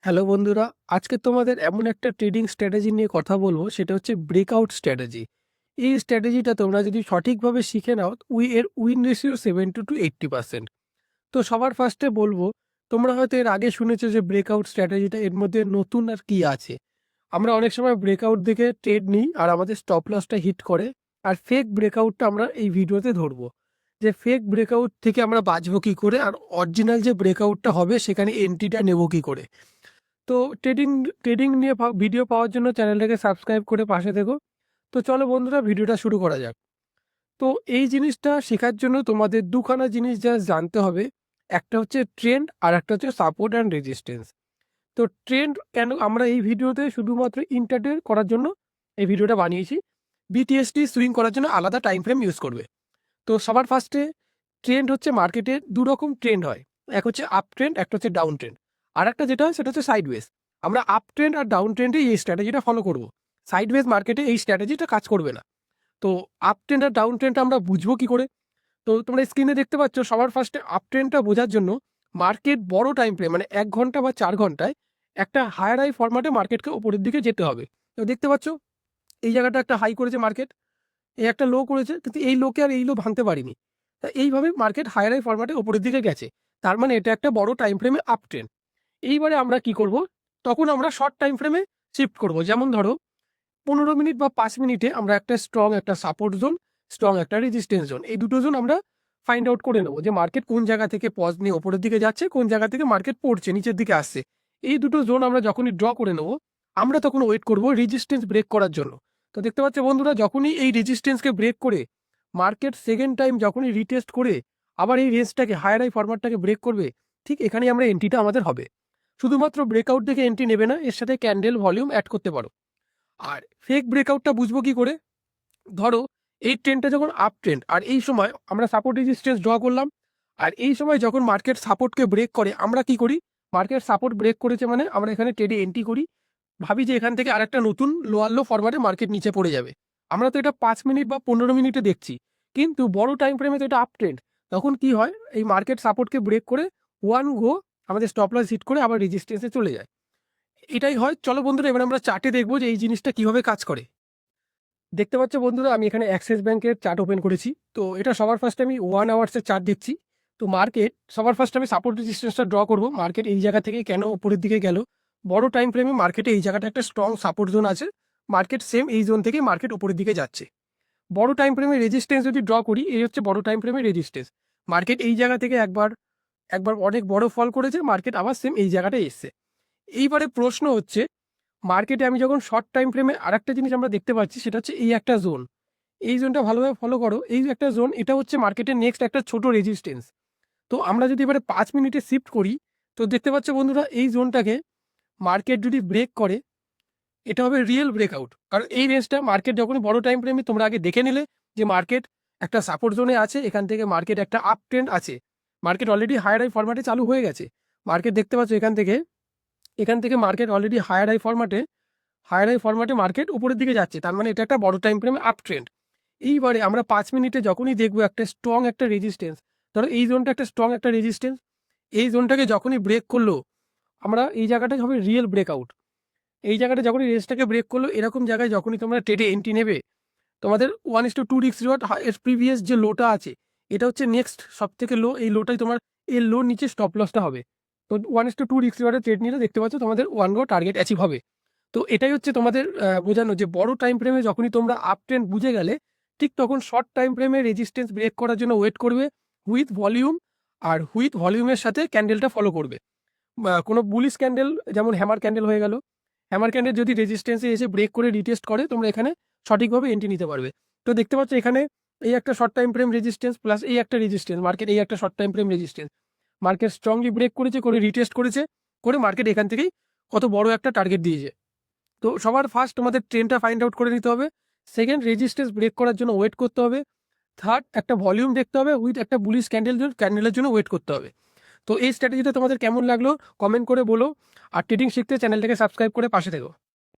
Hello বন্ধুরা, আজকে তোমাদের এমন একটা ট্রেডিং স্ট্র্যাটেজি নিয়ে কথা বলবো, সেটা হচ্ছে ব্রেকআউট স্ট্র্যাটেজি। এই স্ট্র্যাটেজিটা তোমরা যদি সঠিকভাবে শিখে নাও, এর উইন রেশিও 70 to 80%। তো সবার ফার্স্টে বলবো, তোমরা হয়তো এর আগে শুনেছো যে ব্রেকআউট স্ট্র্যাটেজিটা, এর মধ্যে নতুন আর কি আছে। আমরা অনেক সময় ব্রেকআউট দেখে ট্রেড নিই আর আমাদের স্টপ লসটা হিট করে। আর ফেক ব্রেকআউটটা আমরা এই ভিডিওতে ধরবো, যে ফেক ব্রেকআউট থেকে আমরা বাঁচবো কী করে, আর অরিজিনাল যে ব্রেকআউটটা হবে সেখানে এন্ট্রিটা নেবো কী করে। তো ট্রেডিং ট্রেডিং নিয়ে ভিডিও পাওয়ার জন্য চ্যানেলটাকে সাবস্ক্রাইব করে পাশে থেকো। তো চলো বন্ধুরা, ভিডিওটা শুরু করা যাক। তো এই জিনিসটা শেখার জন্য তোমাদের দুখানা জিনিস জাস্ট জানতে হবে। একটা হচ্ছে ট্রেন্ড, আর একটা হচ্ছে সাপোর্ট অ্যান্ড রেজিস্ট্যান্স। তো ট্রেন্ড কেন আমরা এই ভিডিওতে শুধুমাত্র ইন্টারডে করার জন্য এই ভিডিওটা বানিয়েছি। বিটিএসটি সুইং করার জন্য আলাদা টাইম ফ্রেম ইউজ করবে। তো সবার ফার্স্টে, ট্রেন্ড হচ্ছে মার্কেটে দু রকম ট্রেন্ড হয়। এক হচ্ছে আপ ট্রেন্ড, একটা হচ্ছে ডাউন ট্রেন্ড। আর একটা যেটা হয় সেটা হচ্ছে সাইডওয়েজ। আমরা আপ ট্রেন্ড আর ডাউন ট্রেন্ডে এই স্ট্র্যাটেজিটা ফলো করব। সাইডওয়েজ মার্কেটে এই স্ট্র্যাটেজিটা কাজ করবে না। তো আপ ট্রেন্ড আর ডাউন ট্রেন্ডটা আমরা বুঝবো কি করে? তো তোমরা স্ক্রিনে দেখতে পাচ্ছ, সবার ফার্স্টে আপ ট্রেন্ডটা বোঝার জন্য মার্কেট বড় টাইম ফ্রেম, মানে 1 ঘন্টা বা 4 ঘন্টায় একটা হায়ার হাই ফরম্যাটে মার্কেটকে উপরের দিকে যেতে হবে। তো দেখতে পাচ্ছ, এই জায়গাটা একটা হাই করেছে মার্কেট, এই একটা লো করেছে, কিন্তু এই লোকে আর এই লো ভাঙতে পারিনি। তা এইভাবে মার্কেট হায়ার হাই ফরম্যাটে উপরের দিকে গেছে। তার মানে এটা একটা বড় টাইম ফ্রেমে আপ ট্রেন্ড। এইবারে আমরা কি করব? তখন আমরা শর্ট টাইম ফ্রেমে শিফট করব। যেমন ধরো 15 মিনিট বা 5 মিনিটে আমরা একটা স্ট্রং একটা সাপোর্ট জোন, স্ট্রং একটা রেজিস্ট্যান্স জোন, এই দুটো জোন আমরা ফাইন্ড আউট করে নেব, যে মার্কেট কোন জায়গা থেকে পজ নিয়ে উপরের দিকে যাচ্ছে, কোন জায়গা থেকে মার্কেট পড়ছে নিচের দিকে আসছে। এই দুটো জোন আমরা যখনই ড্র করে নেব, আমরা তখন ওয়েট করব রেজিস্ট্যান্স ব্রেক করার জন্য। তো দেখতে পাচ্ছ বন্ধুরা, যখনই এই রেজিস্ট্যান্সকে ব্রেক করে মার্কেট সেকেন্ড টাইম যখনই রিটেস্ট করে আবার এই রেঞ্জটাকে হায়ার হাই ফরম্যাটটাকে ব্রেক করবে, ঠিক এখানেই আমরা এন্ট্রিটা আমাদের হবে। শুধুমাত্র ব্রেকআউট দেখে এন্ট্রি নেবে না, এর সাথে ক্যান্ডেল ভলিউম অ্যাড করতে পারো। আর ফেক ব্রেকআউটটা বুঝবো কি করে? ধরো এই ট্রেন্ডটা যখন আপ ট্রেন্ড, আর এই সময় আমরা সাপোর্ট রেজিস্ট্যান্স ড্র করলাম, আর এই সময় যখন মার্কেট সাপোর্টকে ব্রেক করে, আমরা কি করি? মার্কেট সাপোর্ট ব্রেক করেছে মানে আমরা এখানে ট্রেডে এন্ট্রি করি, ভাবি যে এখান থেকে আরেকটা নতুন লোয়ার লো ফরম্যাটে মার্কেট নিচে পড়ে যাবে। আমরা তো এটা 5 মিনিট বা 15 মিনিটে দেখছি, কিন্তু বড় টাইম ফ্রেমে তো এটা আপ ট্রেন্ড। তখন কি হয়? এই মার্কেট সাপোর্টকে ব্রেক করে ওয়ান গো আমাদের স্টপ লস হিট করে আবার রেজিস্ট্যান্সে চলে যায়। এটাই হয়। চলো বন্ধুরা, এবার আমরা চার্টে দেখবো যে এই জিনিসটা কিভাবে কাজ করে। দেখতে পাচ্ছ বন্ধুরা, আমি এখানে অ্যাক্সিস ব্যাংকের চার্ট ওপেন করেছি। তো এটা সবার ফার্স্টে আমি 1 আওয়ার্সের চার্ট দেখছি। তো মার্কেট সবার ফার্স্টে আমি সাপোর্ট রেজিস্ট্যান্সটা ড্র করব। মার্কেট এই জায়গা থেকে কেন উপরের দিকে গেল? বড় টাইম ফ্রেমে মার্কেটে এই জায়গাটা একটা স্ট্রং সাপোর্ট জোন আছে। মার্কেট সেম এই জোন থেকে মার্কেট উপরের দিকে যাচ্ছে। বড় টাইম ফ্রেমে রেজিস্ট্যান্স যদি ড্র করি, এই হচ্ছে বড় টাইম ফ্রেমে রেজিস্ট্যান্স। মার্কেট এই জায়গা থেকে একবার একবার অনেক বড় ফল করেছে, মার্কেট আবার সেম এই জায়গাটায় এসছে। এইবারে প্রশ্ন হচ্ছে, মার্কেটে আমি যখন শর্ট টাইম ফ্রেমে আরেকটা জিনিস আমরা দেখতে পাচ্ছি, সেটা হচ্ছে এই একটা জোন। এই জোনটা ভালোভাবে ফলো করো। এই যে একটা জোন, এটা হচ্ছে মার্কেটের নেক্সট একটা ছোট রেজিস্ট্যান্স। তো আমরা যদি এবারে 5 মিনিটে শিফট করি, তো দেখতে পাচ্ছ বন্ধুরা, এই জোনটাকে মার্কেট যদি ব্রেক করে, এটা হবে রিয়েল ব্রেকআউট। কারণ এই রেঞ্জটা মার্কেট যখনই বড় টাইম ফ্রেমে তোমরা আগে দেখে নিলে যে মার্কেট একটা সাপোর্ট জোনে আছে, এখান থেকে মার্কেট একটা আপ ট্রেন্ড আছে, মার্কেট অলরেডি হায়ার হাই ফরম্যাটে চালু হয়ে গেছে। মার্কেট দেখতে পাচ্ছ এখান থেকে মার্কেট অলরেডি হায়ার হাই ফরম্যাটে মার্কেট উপরের দিকে যাচ্ছে। তার মানে এটা একটা বড় টাইম ফ্রেমে আপ ট্রেন্ড। এইবারে আমরা 5 মিনিটে যখনই দেখবো একটা স্ট্রং একটা রেজিস্ট্যান্স, ধরো এই জোনটা একটা স্ট্রং একটা রেজিস্ট্যান্স, এই জোনটাকে যখনই ব্রেক করলো, আমরা এই জায়গাটাই হবে রিয়েল ব্রেকআউট। এই জায়গাটা যখনই রেঞ্জটাকে ব্রেক করলো, এরকম জায়গায় যখনই তোমরা ট্রেডে এন্ট্রি নেবে, তোমাদের 1:2 রিস্ক রিওয়ার্ড। এর প্রিভিয়াস যে লোটা আছে, এটা হচ্ছে নেক্সট সব থেকে লো। এই লোটাই তোমার, এর লো নিচে স্টপ লসটা হবে। তো 1:2 রিস্ক রিওয়ার্ডের ট্রেড নিলে দেখতে পাচ্ছ তোমাদের 1 গো টার্গেট অ্যাচিভ হবে। তো এটাই হচ্ছে তোমাদের বোঝানো, যে বড় টাইম ফ্রেমে যখনই তোমরা আপ ট্রেন্ড বুঝে গেলে, ঠিক তখন শর্ট টাইম ফ্রেমে রেজিস্ট্যান্স ব্রেক করার জন্য ওয়েট করবে উইথ ভলিউম, আর উইথ ভলিউমের সাথে ক্যান্ডেলটা ফলো করবে। কোনো বুলিশ ক্যান্ডেল, যেমন হ্যামার ক্যান্ডেল হয়ে গেল, হ্যামার ক্যান্ডেল যদি রেজিস্ট্যান্সে এসে ব্রেক করে রিটেস্ট করে, তোমরা এখানে সঠিকভাবে এন্ট্রি নিতে পারবে। তো দেখতে পাচ্ছ এখানে এই একটা short time frame resistance plus এই একটা রেজিস্ট্যান্স, মার্কেট এই একটা short time frame resistance, market strongly break করেছে, করে রিটেস্ট করেছে, করে মার্কেট এখান থেকেই কত বড় একটা টার্গেট দিয়েছে। তো সবার ফার্স্ট তোমাদের ট্রেনটা ফাইন্ড আউট করে নিতে হবে। সেকেন্ড, রেজিস্ট্যান্স ব্রেক করার জন্য ওয়েট করতে হবে। থার্ড, একটা ভলিউম দেখতে হবে উইথ একটা বুলিশ ক্যান্ডেলের জন্য ওয়েট করতে হবে। তো এই স্ট্র্যাটেজিটা তোমাদের কেমন লাগলো কমেন্ট করে বলো। আর ট্রেডিং শিখতে চ্যানেলটাকে সাবস্ক্রাইব করে পাশে থেকো।